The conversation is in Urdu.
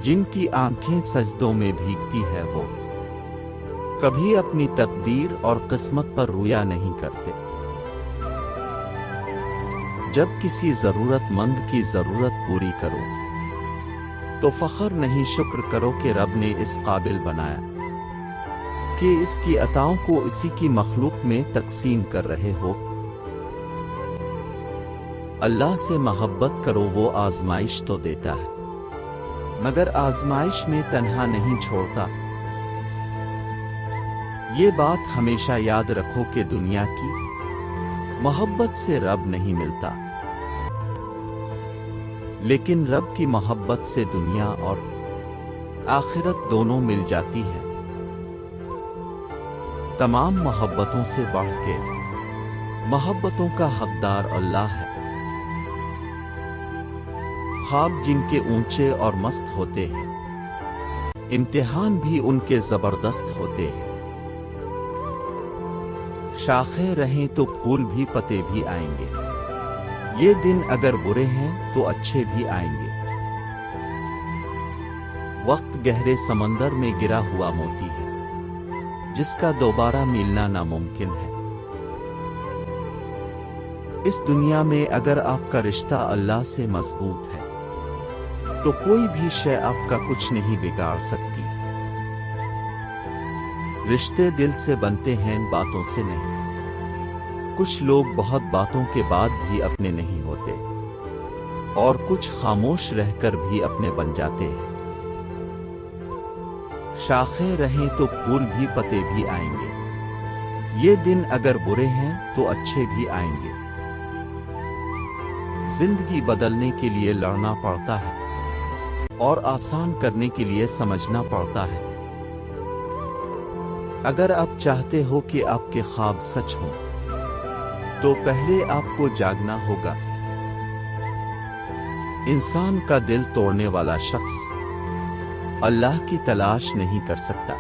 جن کی آنکھیں سجدوں میں بھیگتی ہے وہ کبھی اپنی تقدیر اور قسمت پر رویا نہیں کرتے۔ جب کسی ضرورت مند کی ضرورت پوری کرو تو فخر نہیں، شکر کرو کہ رب نے اس قابل بنایا کہ اس کی عطاؤں کو اسی کی مخلوق میں تقسیم کر رہے ہو۔ اللہ سے محبت کرو، وہ آزمائش تو دیتا ہے مگر آزمائش میں تنہا نہیں چھوڑتا۔ یہ بات ہمیشہ یاد رکھو کہ دنیا کی محبت سے رب نہیں ملتا، لیکن رب کی محبت سے دنیا اور آخرت دونوں مل جاتی ہے۔ تمام محبتوں سے بڑھ کے محبتوں کا حقدار اللہ ہے۔ خواب جن کے اونچے اور مست ہوتے ہیں، امتحان بھی ان کے زبردست ہوتے ہیں۔ شاخیں رہیں تو پھول بھی پتے بھی آئیں گے، یہ دن اگر برے ہیں تو اچھے بھی آئیں گے۔ وقت گہرے سمندر میں گرا ہوا موتی ہے جس کا دوبارہ ملنا ناممکن ہے۔ اس دنیا میں اگر آپ کا رشتہ اللہ سے مضبوط ہے تو کوئی بھی شے آپ کا کچھ نہیں بگاڑ سکتی۔ رشتے دل سے بنتے ہیں، باتوں سے نہیں۔ کچھ لوگ بہت باتوں کے بعد بھی اپنے نہیں ہوتے اور کچھ خاموش رہ کر بھی اپنے بن جاتے ہیں۔ شاخیں رہیں تو پھول بھی پتے بھی آئیں گے، یہ دن اگر برے ہیں تو اچھے بھی آئیں گے۔ زندگی بدلنے کے لیے لڑنا پڑتا ہے اور آسان کرنے کے لیے سمجھنا پڑتا ہے۔ اگر آپ چاہتے ہو کہ آپ کے خواب سچ ہوں تو پہلے آپ کو جاگنا ہوگا۔ انسان کا دل توڑنے والا شخص اللہ کی تلاش نہیں کر سکتا۔